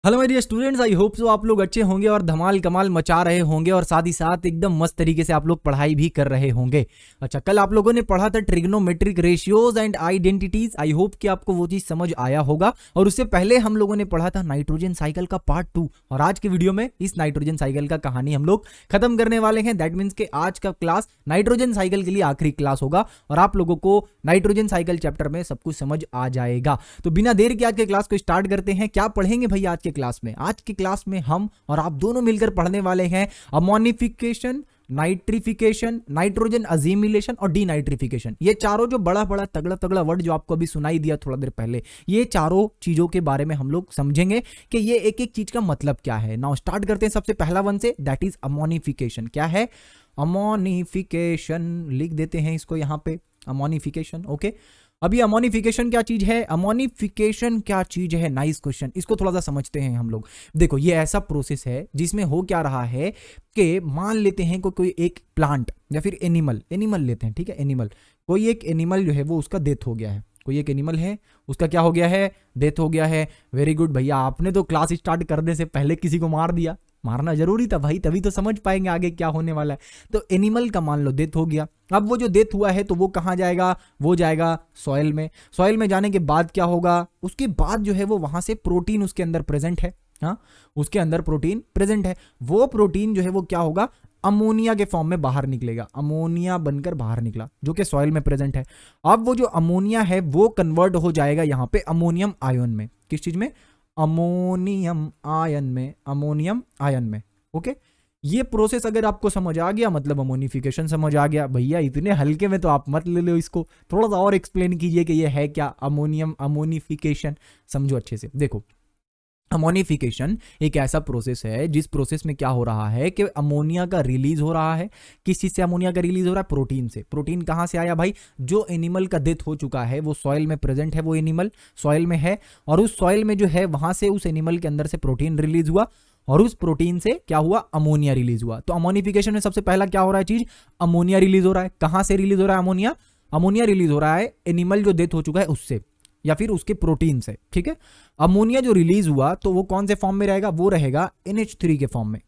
Hello my dear students, I hope so आप लोग अच्छे होंगे और धमाल कमाल मचा रहे होंगे और साथ ही साथ एकदम मस्त तरीके से आप लोग पढ़ाई भी कर रहे होंगे। अच्छा, कल आप लोगों ने पढ़ा था trigonometric ratios and identities. I hope कि आपको वो चीज समझ आया होगा। और उससे पहले हम लोगों ने पढ़ा था नाइट्रोजन साइकिल का पार्ट 2 और आज के वीडियो में इस नाइट्रोजन साइकिल का कहानी हम लोग खत्म करने वाले हैं। दैट मीन्स के आज का क्लास नाइट्रोजन साइकिल के लिए आखिरी क्लास होगा और आप लोगों को नाइट्रोजन साइकिल चैप्टर में सब कुछ समझ आ जाएगा। तो बिना देर के आज के क्लास को स्टार्ट करते हैं। क्या पढ़ेंगे भैया आज के क्लास में? आज की क्लास में हम और आप दोनों मिलकर पढ़ने वाले हैं अमोनिफिकेशन, नाइट्रिफिकेशन, नाइट्रोजन अजीमिलेशन और डीनाइट्रिफिकेशन। ये चारों जो बड़ा बड़ा तगड़ा तगड़ा वर्ड जो आपको अभी सुनाई दिया थोड़ा देर पहले, ये चारों चीजों के बारे में हम लोग समझेंगे कि ये एक एक चीज का मतलब क्या है। नाउ स्टार्ट करते हैं सबसे पहला वन से, दैट इज अमोनिफिकेशन। क्या है अमोनिफिकेशन? लिख देते हैं इसको यहां पे, अमोनिफिकेशन। ओके, अभी अमोनिफिकेशन क्या चीज है? अमोनिफिकेशन क्या चीज है? Nice question. इसको थोड़ा सा समझते हैं हम लोग। देखो, ये ऐसा प्रोसेस है जिसमें हो क्या रहा है कि मान लेते हैं कोई एक प्लांट या फिर एनिमल लेते हैं, ठीक है, एनिमल। कोई एक एनिमल जो है वो उसका डेथ हो गया है। कोई एक एनिमल है, उसका क्या हो गया है? डेथ हो गया है। वेरी गुड भैया, आपने तो क्लास स्टार्ट करने से पहले किसी को मार दिया। मारना जरूरी था भाई, तभी तो समझ पाएंगे आगे क्या होने वाला है। तो एनिमल का मान लो डेथ हो गया। अब वो जो डेथ हुआ है तो वो कहाँ जाएगा? वो जाएगा सॉइल में। सॉइल में जाने के बाद क्या होगा? उसके बाद जो है वो वहां से प्रोटीन उसके अंदर प्रेजेंट है। हाँ, उसके अंदर प्रोटीन प्रेजेंट है। वो प्रोटीन जो है वो क्या होगा? अमोनिया के फॉर्म में बाहर निकलेगा। अमोनिया बनकर बाहर निकला जो कि सॉइल में प्रेजेंट है। अब वो जो अमोनिया है वो कन्वर्ट हो जाएगा यहाँ पे अमोनियम आयन में। किस चीज में? अमोनियम आयन में। अमोनियम आयन में। ओके, ये प्रोसेस अगर आपको समझ आ गया मतलब अमोनिफिकेशन समझ आ गया। भैया इतने हल्के में तो आप मत ले लो इसको, थोड़ा सा और एक्सप्लेन कीजिए कि ये है क्या अमोनिफिकेशन। समझो अच्छे से। देखो, अमोनिफिकेशन एक ऐसा प्रोसेस है जिस प्रोसेस में क्या हो रहा है कि अमोनिया का रिलीज हो रहा है। किस चीज से अमोनिया का रिलीज हो रहा है? प्रोटीन से। प्रोटीन कहां से आया भाई? जो एनिमल का डेथ हो चुका है वो सॉइल में प्रेजेंट है, वो एनिमल सॉइल में है और उस सॉइल में जो है वहां से उस एनिमल के अंदर से प्रोटीन रिलीज हुआ और उस प्रोटीन से क्या हुआ? अमोनिया रिलीज हुआ। तो अमोनिफिकेशन में सबसे पहला क्या हो रहा है चीज? अमोनिया रिलीज हो रहा है। कहां से रिलीज हो रहा है अमोनिया? अमोनिया रिलीज हो रहा है एनिमल जो डेथ हो चुका है उससे या फिर उसके प्रोटीन से। ठीक है, अमोनिया जो रिलीज हुआ तो वो कौन से फॉर्म में रहेगा? वो रहेगा NH3 के फॉर्म में।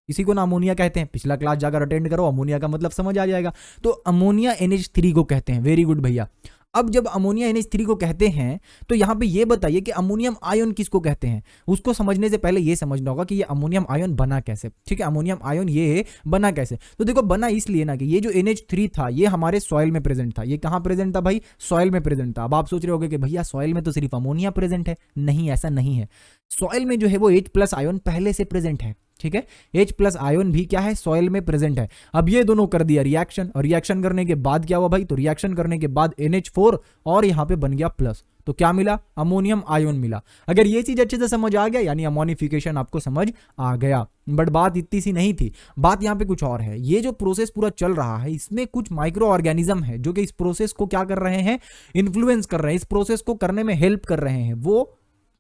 इसी को ना अमोनिया कहते हैं। पिछला क्लास जाकर अटेंड करो, अमोनिया का मतलब समझ आ जाएगा। तो अमोनिया NH3 को कहते हैं। वेरी गुड भैया। अब जब अमोनिया NH3 को कहते हैं तो यहां पे ये बताइए कि अमोनियम आयन किसको कहते हैं? उसको समझने से पहले ये समझना होगा कि ये अमोनियम आयन बना कैसे। ठीक है, अमोनियम आयन ये बना कैसे? तो देखो, बना इसलिए ना कि ये जो NH3 था ये हमारे सॉइल में प्रेजेंट था। ये कहां प्रेजेंट था भाई? सॉइल में प्रेजेंट था। अब आप सोच रहे होगे कि भैया सॉइल में तो सिर्फ अमोनिया प्रेजेंट है। नहीं, ऐसा नहीं है। सॉइल में जो है वो H+ आयन पहले से प्रेजेंट है। ठीक है, H+ आयन भी क्या है? सॉइल में प्रेजेंट है। अब ये दोनों कर दिया रिएक्शन और रिएक्शन करने के बाद क्या हुआ भाई? तो रिएक्शन करने के बाद NH4 और यहां पे बन गया प्लस। तो क्या मिला? अमोनियम आयन मिला। अगर ये चीज अच्छे से समझ आ गया यानी अमोनिफिकेशन आपको समझ आ गया। बट बात इतनी सी नहीं थी, बात यहां पे कुछ और है। ये जो प्रोसेस पूरा चल रहा है इसमें कुछ माइक्रो ऑर्गेनिज्म है जो कि इस प्रोसेस को क्या कर रहे हैं? इन्फ्लुएंस कर रहे हैं, इस प्रोसेस को करने में हेल्प कर रहे हैं। वो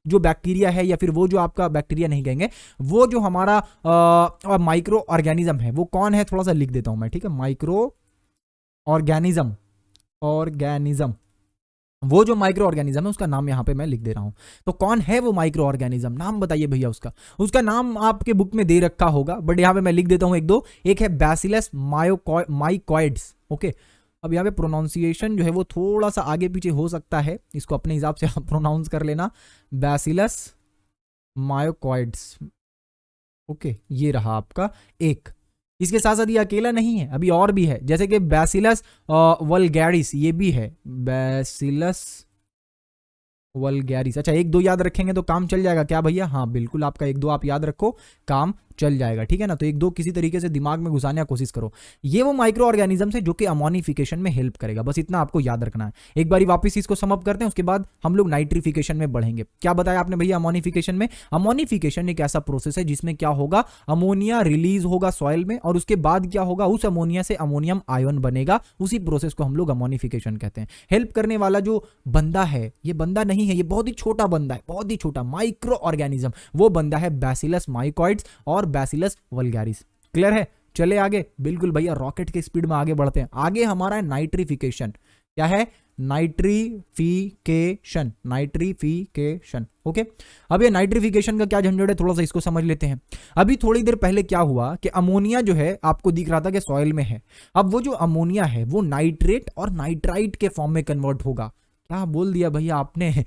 जो बैक्टीरिया है या फिर वो जो आपका बैक्टीरिया नहीं कहेंगे, वो जो हमारा माइक्रो ऑर्गेनिज्म है वो कौन है? थोड़ा सा लिख देता हूं मैं, ठीक है। माइक्रो ऑर्गेनिज्म, वो जो माइक्रो ऑर्गेनिज्म है उसका नाम यहां पे मैं लिख दे रहा हूं। तो कौन है वो माइक्रो ऑर्गेनिज्म? नाम बताइए भैया उसका। उसका नाम आपके बुक में दे रखा होगा बट यहां पे मैं लिख देता हूं एक दो। एक है बैसिलस माइकोइड्स। ओके, अब यहाँ पे प्रोनाउंसिएशन जो है वो थोड़ा सा आगे पीछे हो सकता है, इसको अपने हिसाब से आप प्रोनाउंस कर लेना। बैसिलस मायोकॉइड्स। ओके, ये रहा आपका एक। इसके साथ साथ ये अकेला नहीं है, अभी और भी है, जैसे कि बैसिलस वल्गैरिस, ये भी है बैसिलस वल्गैरिस। अच्छा, एक दो याद रखेंगे तो काम चल जाएगा क्या भैया? हाँ बिल्कुल, आपका एक दो आप याद रखो, काम चल जाएगा। ठीक है ना, तो एक दो किसी तरीके से दिमाग में घुसाने की कोशिश करो। ये वो माइक्रो ऑर्गेनिज्म है जो कि अमोनिफिकेशन में हेल्प करेगा, बस इतना आपको याद रखना है। एक बार वापस इसको सम अप करते हैं, उसके बाद हम लोग नाइट्रिफिकेशन में बढ़ेंगे। क्या बताया आपने भैया अमोनिफिकेशन में? अमोनिफिकेशन एक ऐसा प्रोसेस है जिसमें क्या होगा? अमोनिया रिलीज होगा सॉइल में और उसके बाद क्या होगा? उस अमोनिया से अमोनियम आयन बनेगा। उसी प्रोसेस को हम लोग अमोनिफिकेशन कहते हैं। हेल्प करने वाला जो बंदा है, ये बंदा नहीं है, ये बहुत ही छोटा बंदा है, बहुत ही छोटा माइक्रो ऑर्गेनिज्म। वो बंदा है बैसिलस माइकोइड्स और बैसिलस वल्गैरिस। क्लियर है? चले आगे। बिल्कुल भैया, रॉकेट के स्पीड में आगे बढ़ते हैं। आगे हमारा है नाइट्रिफिकेशन। क्या है? Nitrification, nitrification. ओके, अब ये नाइट्रिफिकेशन का क्या झंझट है, थोड़ा सा इसको समझ लेते हैं। अभी थोड़ी देर पहले क्या हुआ कि अमोनिया जो है आपको दिख रहा था कि सॉइल में है, अब वो जो अमोनिया है वो नाइट्रेट और नाइट्राइट के फॉर्म में कन्वर्ट होगा। क्या बोल दिया भैया आपने?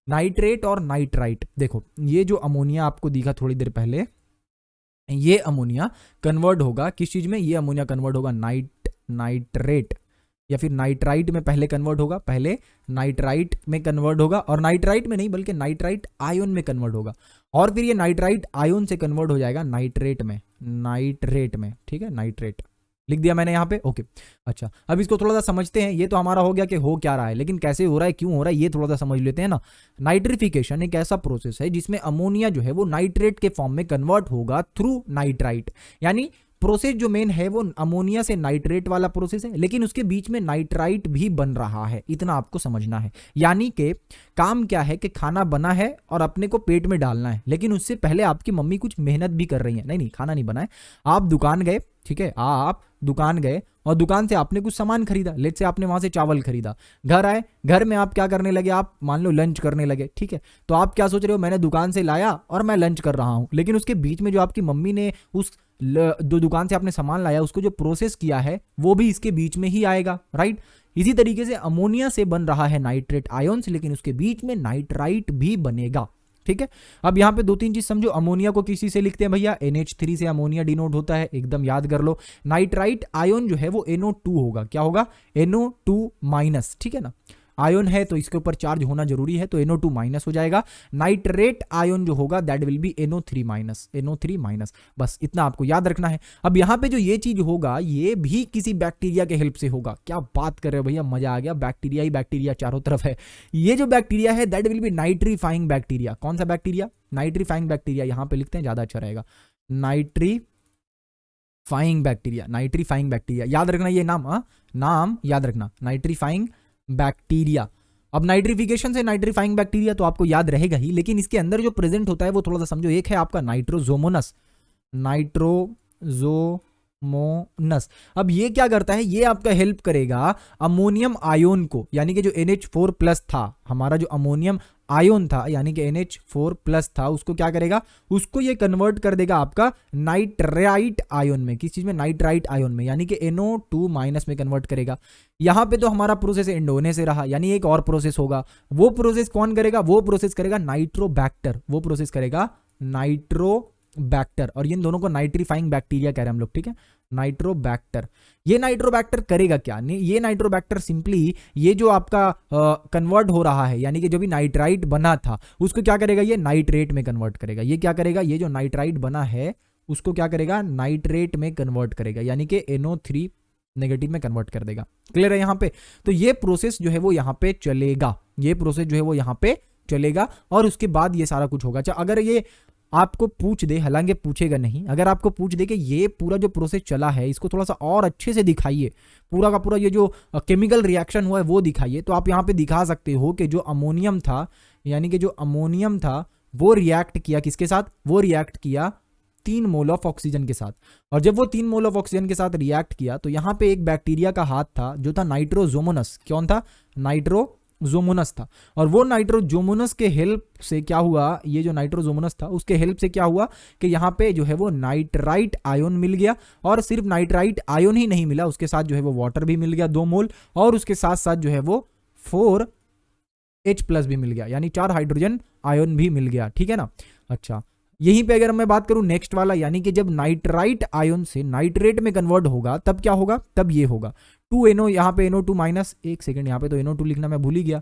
नाइट्रेट और नाइट्राइट। देखो ये जो अमोनिया आपको दिखा थोड़ी देर पहले, ये अमोनिया कन्वर्ट होगा किस चीज में? ये अमोनिया कन्वर्ट होगा नाइट्रेट या फिर नाइट्राइट में पहले कन्वर्ट होगा, पहले नाइट्राइट में कन्वर्ट होगा, और नाइट्राइट में नहीं बल्कि नाइट्राइट आयन में कन्वर्ट होगा, और फिर ये नाइट्राइट आयन से कन्वर्ट हो जाएगा नाइट्रेट में, नाइट्रेट में। ठीक है, नाइट्रेट लिख दिया मैंने यहाँ पे। ओके, अच्छा अब इसको थोड़ा सा समझते हैं। ये तो हमारा हो गया कि हो क्या रहा है, लेकिन कैसे हो रहा है, क्यों हो रहा है, ये थोड़ा सा समझ लेते हैं ना। नाइट्रिफिकेशन एक ऐसा प्रोसेस है जिसमें अमोनिया जो है वो नाइट्रेट के फॉर्म में कन्वर्ट होगा थ्रू नाइट्राइट। यानी प्रोसेस जो मेन है वो अमोनिया से नाइट्रेट वाला प्रोसेस है, लेकिन उसके बीच में नाइट्राइट भी बन रहा है, इतना आपको समझना है। यानी कि काम क्या है कि खाना बना है और अपने को पेट में डालना है, लेकिन उससे पहले आपकी मम्मी कुछ मेहनत भी कर रही है। नहीं, खाना नहीं बना है, आप दुकान गए, ठीक है, आप दुकान गए और दुकान से आपने कुछ सामान खरीदा, लेट से आपने वहां से चावल खरीदा, घर आए, घर में आप क्या करने लगे, आप मान लो लंच करने लगे। ठीक है, तो आप क्या सोच रहे हो, मैंने दुकान से लाया और मैं लंच कर रहा हूं, लेकिन उसके बीच में जो आपकी मम्मी ने उस जो दुकान से आपने सामान लाया उसको जो प्रोसेस किया है वो भी इसके बीच में ही आएगा, राइट। इसी तरीके से अमोनिया से बन रहा है नाइट्रेट आयंस, लेकिन उसके बीच में नाइट्राइट भी बनेगा। ठीक है, अब यहाँ पे दो तीन चीज समझो। अमोनिया को किसी से लिखते हैं भैया? NH3 से अमोनिया डिनोट होता है, एकदम याद कर लो। नाइट्राइट आयन जो है वो NO2 होगा, क्या होगा? NO2 minus. ठीक है ना, आयन है तो इसके ऊपर चार्ज होना जरूरी है, तो NO2 माइनस हो जाएगा। नाइट्रेट आयन जो होगा that will be NO3 minus, NO3 minus. बस इतना आपको याद रखना है। अब यहाँ पे जो ये चीज होगा ये भी किसी बैक्टीरिया के हेल्प से होगा। क्या बात कर रहे हो भैया, मजा आ गया, बैक्टीरिया ही बैक्टीरिया चारों तरफ है। ये जो बैक्टीरिया है that will be nitrifying bacteria. कौन सा बैक्टीरिया? नाइट्रीफाइंग बैक्टीरिया, यहाँ पे लिखते हैं ज्यादा अच्छा रहेगा, नाइट्रीफाइंग बैक्टीरिया, नाइट्रीफाइंग बैक्टीरिया। याद रखना ये नाम, नाम याद रखना, नाइट्रीफाइंग बैक्टीरिया। अब नाइट्रिफिकेशन से नाइट्रीफाइंग बैक्टीरिया तो आपको याद रहेगा ही, लेकिन इसके अंदर जो प्रेजेंट होता है वो थोड़ा सा समझो। एक है आपका नाइट्रोजोमोनस, नाइट्रोजोमोनस। अब ये क्या करता है, ये आपका हेल्प करेगा अमोनियम आयोन को, यानी कि जो NH4 प्लस था, हमारा जो अमोनियम आयोन था यानी कि NH4 प्लस था, उसको क्या करेगा, उसको ये कन्वर्ट कर देगा आपका नाइट्राइट आयोन में। किस चीज में? नाइट्राइट आयोन में, यानी कि NO2 माइनस में कन्वर्ट करेगा। यहां पे तो हमारा प्रोसेस एंड होने से रहा, यानी एक और प्रोसेस होगा। वो प्रोसेस कौन करेगा? वो प्रोसेस करेगा नाइट्रोबैक्टर, वो प्रोसेस करेगा नाइट्रोबैक्टर, और इन दोनों को नाइट्रीफाइंग बैक्टीरिया कह रहे हैं हम लोग। ठीक है, नाइट्रोबैक्टर। ये नाइट्रोबैक्टर करेगा क्या? नहीं, ये नाइट्रोबैक्टर सिंपली ये जो आपका कन्वर्ट हो रहा है, यानी कि जो भी नाइट्राइट बना था उसको क्या करेगा, ये नाइट्रेट में कन्वर्ट करेगा। ये क्या करेगा, ये जो नाइट्राइट बना है उसको क्या करेगा, नाइट्रेट में कन्वर्ट करेगा, यानी कि NO3 नेगेटिव में कन्वर्ट कर देगा। क्लियर है यहाँ पे? तो ये प्रोसेस जो है वो यहाँ पे चलेगा, ये प्रोसेस जो है वो यहाँ पे चलेगा, और उसके बाद ये सारा कुछ होगा। अच्छा, अगर ये आपको पूछ दे, हालांकि पूछेगा नहीं, अगर आपको पूछ दे कि ये पूरा जो प्रोसेस चला है इसको थोड़ा सा और अच्छे से दिखाइए, पूरा का पूरा ये जो केमिकल रिएक्शन हुआ है वो दिखाइए, तो आप यहाँ पे दिखा सकते हो कि जो अमोनियम था, यानी कि जो अमोनियम था वो रिएक्ट किया किसके साथ? वो रिएक्ट किया 3 मोल ऑफ ऑक्सीजन के साथ, और जब वो 3 मोल ऑफ ऑक्सीजन के साथ रिएक्ट किया तो यहाँ पे एक बैक्टीरिया का हाथ था जो था नाइट्रोजोमोनस। कौन था? नाइट्रोजोमोनस था। और वो नाइट्रोजोमोनस के हेल्प से क्या हुआ, ये जो नाइट्रोजोमोनस था उसके हेल्प से क्या हुआ कि यहाँ पे जो है वो नाइट्राइट आयन मिल गया, और सिर्फ नाइट्राइट आयन ही नहीं मिला, उसके साथ जो है वो वाटर भी मिल गया 2 मोल, और उसके साथ साथ जो है वो 4H+ भी मिल गया, यानी 4 हाइड्रोजन आयन भी मिल गया। ठीक है ना। अच्छा, यहीं पे अगर मैं बात करूं नेक्स्ट वाला, यानी कि जब नाइट्राइट आयन से नाइट्रेट में कन्वर्ट होगा तब क्या होगा, तब ये होगा 2NO, यहाँ पे NO2 माइनस, एक सेकंड यहाँ पे तो NO2 लिखना मैं भूल ही गया।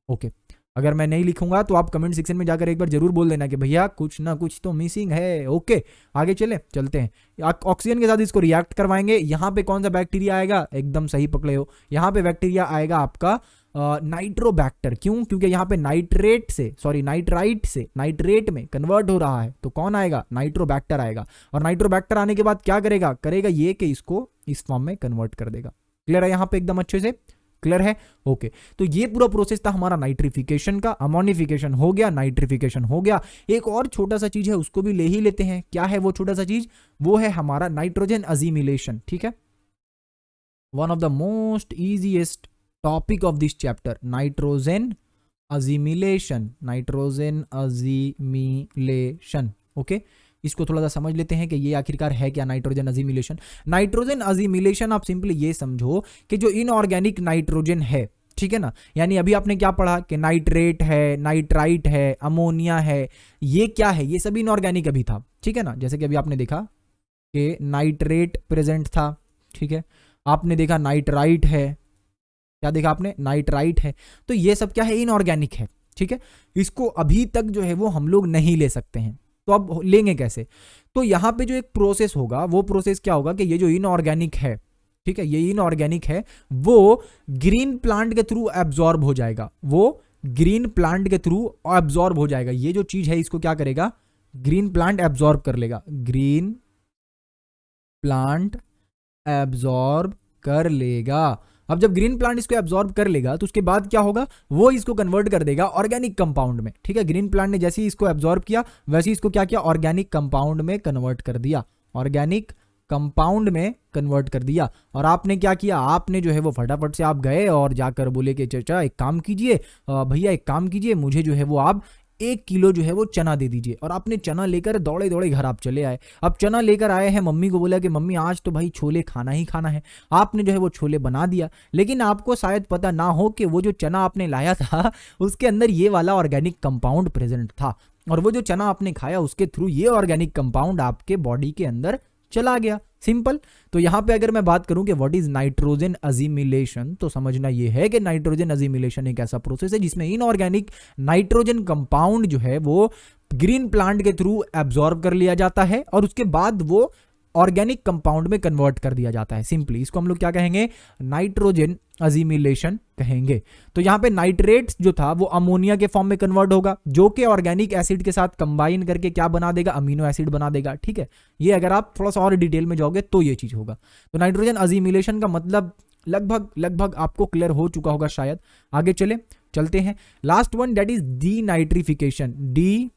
ओके, अगर मैं नहीं लिखूंगा तो आप कमेंट सेक्शन में जाकर एक बार जरूर बोल देना कि भैया कुछ ना कुछ तो मिसिंग है। ओके, आगे चलते हैं। ऑक्सीजन के साथ इसको रिएक्ट करवाएंगे। यहाँ पे कौन सा बैक्टीरिया आएगा, एकदम सही पकड़े हो, यहाँ पे बैक्टीरिया आएगा आपका नाइट्रोबैक्टर। क्यों? क्योंकि यहाँ पे नाइट्राइट से नाइट्रेट में कन्वर्ट हो रहा है, तो कौन आएगा, नाइट्रोबैक्टर आएगा। और नाइट्रोबैक्टर आने के बाद क्या करेगा ये कि इसको इस फॉर्म में कन्वर्ट कर देगा। क्लियर है यहाँ पे एकदम अच्छे से? क्लियर है? ओके, तो ये पूरा प्रोसेस था हमारा नाइट्रिफिकेशन का। अमोनिफिकेशन हो गया, नाइट्रिफिकेशन हो गया। एक और छोटा सा चीज है उसको भी ले ही लेते हैं। क्या है वो छोटा सा चीज? वो है हमारा नाइट्रोजन अजीमिलेशन। ठीक है, one of the most easiest topic of this chapter nitrogen assimilation, nitrogen assimilation. Okay, इसको थोड़ा सा समझ लेते हैं कि ये आखिरकार है क्या नाइट्रोजन अजीमिलेशन। नाइट्रोजन अजीमिलेशन आप सिंपली ये समझो कि जो इनऑर्गेनिक नाइट्रोजन है, ठीक है ना, यानी अभी आपने क्या पढ़ा कि नाइट्रेट है, नाइट्राइट है, अमोनिया है, ये क्या है, ये सभी इनऑर्गेनिक अभी था, ठीक है ना। जैसे कि अभी आपने देखा कि नाइट्रेट प्रेजेंट था, ठीक है, आपने देखा नाइट्राइट है, क्या देखा आपने, नाइट्राइट है, तो ये सब क्या है, इनऑर्गेनिक है, ठीक है। इसको अभी तक जो है वो हम लोग नहीं ले सकते हैं, तो अब लेंगे कैसे। तो यहां पे जो एक प्रोसेस होगा, वो प्रोसेस क्या होगा कि ये जो इनऑर्गेनिक है, ठीक है, ये इनऑर्गेनिक है, वो ग्रीन प्लांट के थ्रू एब्जॉर्ब हो जाएगा, वो ग्रीन प्लांट के थ्रू एब्जॉर्ब हो जाएगा। ये जो चीज है इसको क्या करेगा, ग्रीन प्लांट एब्जॉर्ब कर लेगा, ग्रीन प्लांट एब्जॉर्ब कर लेगा। अब जब ग्रीन प्लांट इसको एब्जॉर्ब कर लेगा तो उसके बाद क्या होगा, वो इसको कन्वर्ट कर देगा ऑर्गेनिक कंपाउंड में, ठीक है। ग्रीन प्लांट ने जैसे ही इसको एब्जॉर्ब किया वैसे ही इसको क्या किया, ऑर्गेनिक कंपाउंड में कन्वर्ट कर दिया, ऑर्गेनिक कंपाउंड में कन्वर्ट कर दिया। और आपने क्या किया, आपने जो है वो फटाफट से आप गए और जाकर बोले कि चाचा एक काम कीजिए, भैया एक काम कीजिए, मुझे जो है वो आप 1 किलो जो है वो चना दे दीजिए। और आपने चना लेकर दौड़े दौड़े घर आप चले आए। अब चना लेकर आए हैं, मम्मी को बोला कि मम्मी आज तो भाई छोले खाना ही खाना है। आपने जो है वो छोले बना दिया, लेकिन आपको शायद पता ना हो कि वो जो चना आपने लाया था उसके अंदर ये वाला ऑर्गेनिक कंपाउंड प्रेजेंट था, और वो जो चना आपने खाया उसके थ्रू ये ऑर्गेनिक कंपाउंड आपके बॉडी के अंदर चला गया, सिंपल। तो यहां पे अगर मैं बात करूं कि व्हाट इज नाइट्रोजन अजीमिलेशन, तो समझना ये है कि नाइट्रोजन अजीमिलेशन एक ऐसा प्रोसेस है जिसमें इनऑर्गेनिक नाइट्रोजन कंपाउंड जो है वो ग्रीन प्लांट के थ्रू एब्जॉर्ब कर लिया जाता है और उसके बाद वो ऑर्गेनिक कंपाउंड में कन्वर्ट कर दिया जाता है। सिंपली इसको हम लोग क्या कहेंगे, नाइट्रोजन अजीमिलेशन कहेंगे। तो यहां पे नाइट्रेट जो था वो अमोनिया के फॉर्म में कन्वर्ट होगा, जो कि ऑर्गेनिक एसिड के साथ कंबाइन करके क्या बना देगा, अमीनो एसिड बना देगा, ठीक है। ये अगर आप थोड़ा सा और डिटेल में जाओगे तो ये चीज होगा। तो नाइट्रोजन अजीमिलेशन का मतलब लगभग आपको क्लियर हो चुका होगा शायद। आगे चलते हैं, last one that is D nitrification. D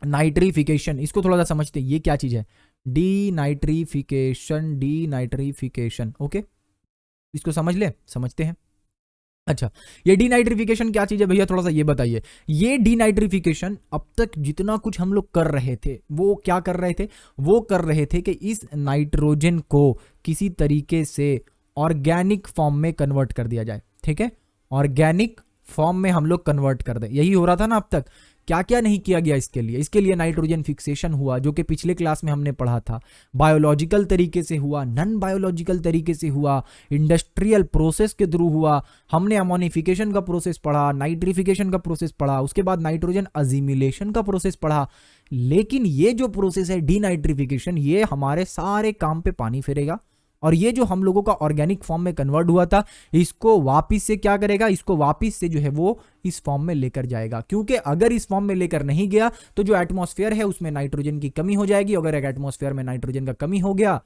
nitrification, इसको थोड़ा सा समझते हैं, ये क्या चीज है, डी नाइट्रिफिकेशन। ओके, इसको समझते हैं। अच्छा, ये डीनाइट्रिफिकेशन क्या चीज है भैया, थोड़ा सा ये बताइए। ये डीनाइट्रिफिकेशन अब तक जितना कुछ हम लोग कर रहे थे वो क्या कर रहे थे, वो कर रहे थे कि इस नाइट्रोजन को किसी तरीके से ऑर्गेनिक फॉर्म में कन्वर्ट कर दिया जाए, ठीक है, ऑर्गेनिक फॉर्म में हम लोग कन्वर्ट कर दें। यही हो रहा था ना अब तक। क्या क्या नहीं किया गया इसके लिए नाइट्रोजन फिक्सेशन हुआ, जो कि पिछले क्लास में हमने पढ़ा था। बायोलॉजिकल तरीके से हुआ, नॉन बायोलॉजिकल तरीके से हुआ, इंडस्ट्रियल प्रोसेस के थ्रू हुआ। हमने अमोनिफिकेशन का प्रोसेस पढ़ा, नाइट्रिफिकेशन का प्रोसेस पढ़ा, उसके बाद नाइट्रोजन अजीमिलेशन का प्रोसेस पढ़ा। लेकिन ये जो प्रोसेस है डीनाइट्रिफिकेशन, ये हमारे सारे काम पे पानी फेरेगा। और ये जो हम लोगों का ऑर्गेनिक फॉर्म में कन्वर्ट हुआ था, इसको वापिस से क्या करेगा, इसको वापिस से जो है वो इस फॉर्म में लेकर जाएगा। क्योंकि अगर इस फॉर्म में लेकर नहीं गया तो जो एटमॉस्फेयर है उसमें नाइट्रोजन की कमी हो जाएगी। अगर एक एटमॉस्फेयर में नाइट्रोजन का कमी हो गया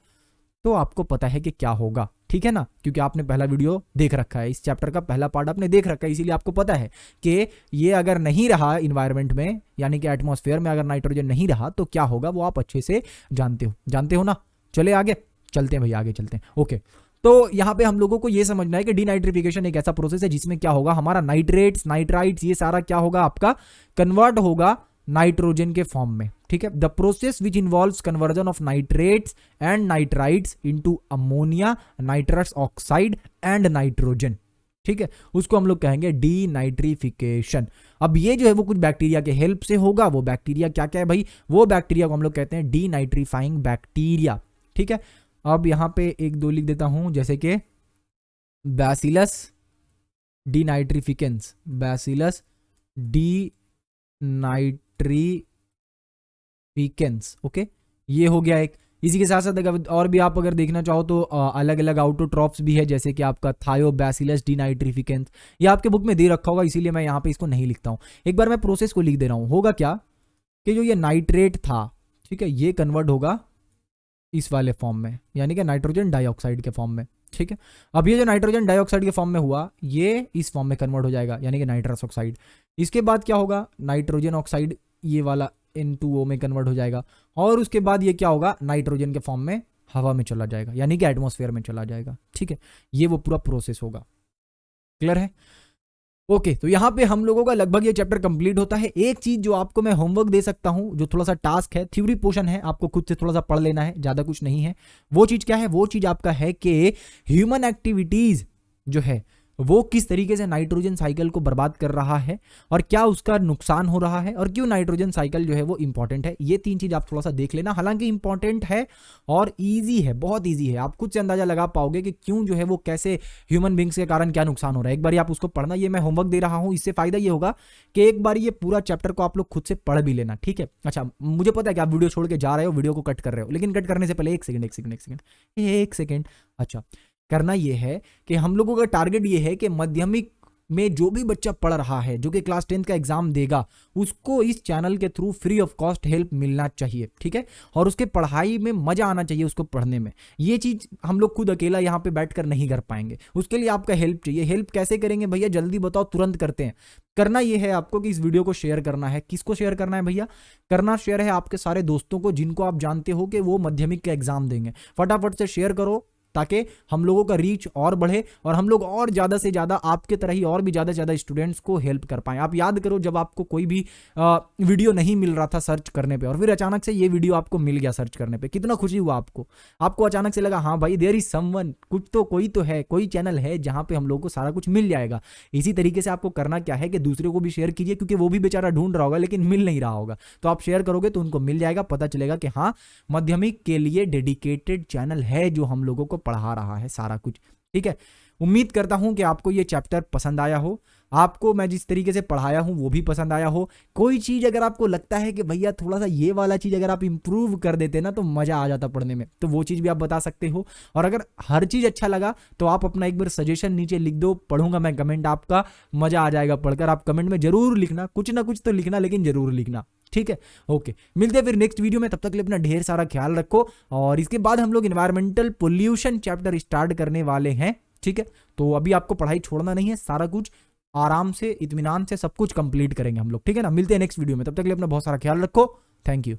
तो आपको पता है कि क्या होगा, ठीक है ना, क्योंकि आपने पहला वीडियो देख रखा है, इस चैप्टर का पहला पार्ट आपने देख रखा है, इसीलिए आपको पता है कि ये अगर नहीं रहा इन्वायरमेंट में, यानी कि एटमॉस्फेयर में अगर नाइट्रोजन नहीं रहा तो क्या होगा, वो आप अच्छे से जानते हो ना। चले आगे चलते हैं भैया, आगे चलते हैं। ओके, तो यहां पे हम लोगों को यह समझना है कि डीनाइट्रिफिकेशन एक ऐसा प्रोसेस है जिसमें क्या होगा, हमारा नाइट्रेट्स, नाइट्राइट्स, ये सारा क्या होगा, आपका कन्वर्ट होगा नाइट्रोजन के फॉर्म में, ठीक है। The process which involves conversion of nitrates and nitrites into ammonia, nitrous oxide and nitrogen, ठीक है, उसको हम लोग कहेंगे डीनाइट्रिफिकेशन। अब ये जो है वो कुछ बैक्टीरिया के हेल्प से होगा। वो बैक्टीरिया क्या क्या है भाई, वो बैक्टीरिया को हम लोग कहते हैं डीनाइट्रीफाइंग बैक्टीरिया, ठीक है। अब यहां पे एक दो लिख देता हूं, जैसे कि बैसिलस डीनाइट्रिफिकेंस, बैसिलस डीनाइट्रिफिकेंस। ओके, ये हो गया एक। इसी के साथ साथ और भी आप अगर देखना चाहो तो अलग अलग आउटोट्रॉप्स भी है, जैसे कि आपका थायोबैसिलस डीनाइट्रिफिकेंस। ये आपके बुक में दे रखा होगा, इसीलिए मैं यहाँ पे इसको नहीं लिखता हूँ। एक बार मैं प्रोसेस को लिख दे रहा हूँ। होगा क्या कि जो ये नाइट्रेट था, ठीक है, ये कन्वर्ट होगा इस वाले फॉर्म में, यानी कि नाइट्रोजन डाइऑक्साइड के फॉर्म में, ठीक है। अब ये जो नाइट्रोजन डाइऑक्साइड के फॉर्म में हुआ, ये इस फॉर्म में कन्वर्ट हो जाएगा, यानी कि नाइट्रस ऑक्साइड। इसके बाद क्या होगा, नाइट्रोजन ऑक्साइड ये वाला N2O में कन्वर्ट हो जाएगा, और उसके बाद ये क्या होगा, नाइट्रोजन के फॉर्म में हवा में चला जाएगा, यानी कि एटमॉस्फेयर में चला जाएगा, ठीक है। ये वो पूरा प्रोसेस होगा। क्लियर है? ओके, तो यहाँ पे हम लोगों का लगभग ये चैप्टर कंप्लीट होता है। एक चीज जो आपको मैं होमवर्क दे सकता हूँ, जो थोड़ा सा टास्क है, थ्योरी पोर्शन है, आपको खुद से थोड़ा सा पढ़ लेना है, ज्यादा कुछ नहीं है। वो चीज क्या है? वो चीज आपका है कि ह्यूमन एक्टिविटीज जो है वो किस तरीके से नाइट्रोजन साइकिल को बर्बाद कर रहा है और क्या उसका नुकसान हो रहा है और क्यों नाइट्रोजन साइकिल जो है वो इंपॉर्टेंट है। ये 3 चीज आप थोड़ा सा देख लेना। हालांकि इंपॉर्टेंट है और इजी है, बहुत इजी है। आप खुद से अंदाजा लगा पाओगे कि क्यों जो है वो कैसे ह्यूमन बींग्स के कारण क्या नुकसान हो रहा है। एक बार आप उसको पढ़ना, ये मैं होमवर्क दे रहा हूं। इससे फायदा ये होगा कि एक बार ये पूरा चैप्टर को आप लोग खुद से पढ़ भी लेना, ठीक है? अच्छा, मुझे पता है कि आप वीडियो छोड़ के जा रहे हो, वीडियो को कट कर रहे हो, लेकिन कट करने से पहले एक सेकेंड। अच्छा, करना यह है कि हम लोगों का टारगेट ये है कि माध्यमिक में जो भी बच्चा पढ़ रहा है, जो कि क्लास 10 का एग्जाम देगा, उसको इस चैनल के through free of cost help मिलना चाहिए, ठीक है? और उसके पढ़ाई में मजा आना चाहिए, उसको पढ़ने में। ये चीज हम लोग खुद अकेला यहाँ पे बैठकर नहीं कर पाएंगे, उसके लिए आपका हेल्प चाहिए। हेल्प कैसे करेंगे भैया? जल्दी बताओ, तुरंत करते हैं। करना यह है आपको कि इस वीडियो को शेयर करना है। किसको शेयर करना है भैया? करना शेयर है आपके सारे दोस्तों को जिनको आप जानते हो कि वो माध्यमिक का एग्जाम देंगे। फटाफट से शेयर करो ताकि हम लोगों का रीच और बढ़े और हम लोग और ज़्यादा से ज़्यादा आपके तरह ही और भी ज़्यादा से ज़्यादा स्टूडेंट्स को हेल्प कर पाएं। आप याद करो, जब आपको कोई भी वीडियो नहीं मिल रहा था सर्च करने पे और फिर अचानक से ये वीडियो आपको मिल गया सर्च करने पे, कितना खुशी हुआ आपको अचानक से लगा हाँ भाई देयर इज समवन, कुछ तो कोई तो है, कोई चैनल है जहाँ पे हम लोगों को सारा कुछ मिल जाएगा। इसी तरीके से आपको करना क्या है कि दूसरे को भी शेयर कीजिए, क्योंकि वो भी बेचारा ढूंढ रहा होगा लेकिन मिल नहीं रहा होगा। तो आप शेयर करोगे तो उनको मिल जाएगा, पता चलेगा कि हाँ माध्यमिक के लिए डेडिकेटेड चैनल है जो हम लोगों को पढ़ा रहा है सारा कुछ, ठीक है? उम्मीद करता हूं कि आपको ये चैप्टर पसंद आया हो, आपको मैं जिस तरीके से पढ़ाया हूं वो भी पसंद आया हो। कोई चीज अगर आपको लगता है कि भैया थोड़ा सा ये वाला चीज अगर आप इंप्रूव कर देते ना तो मजा आ जाता पढ़ने में, तो वो चीज भी आप बता सकते हो। और अगर हर चीज अच्छा लगा तो आप अपना एक बार सजेशन नीचे लिख दो, पढ़ूंगा मैं कमेंट आपका, मजा आ जाएगा पढ़कर। आप कमेंट में जरूर लिखना, कुछ ना कुछ तो लिखना, लेकिन जरूर लिखना, ठीक है? ओके, मिलते हैं फिर नेक्स्ट वीडियो में। तब तक के लिए अपना ढेर सारा ख्याल रखो। और इसके बाद हम लोग एनवायरमेंटल पोल्यूशन चैप्टर स्टार्ट करने वाले हैं, ठीक है? तो अभी आपको पढ़ाई छोड़ना नहीं है, सारा कुछ आराम से इत्मीनान से सब कुछ कंप्लीट करेंगे हम लोग, ठीक है ना? मिलते हैं नेक्स्ट वीडियो में, तब तक के लिए अपना बहुत सारा ख्याल रखो। Thank you.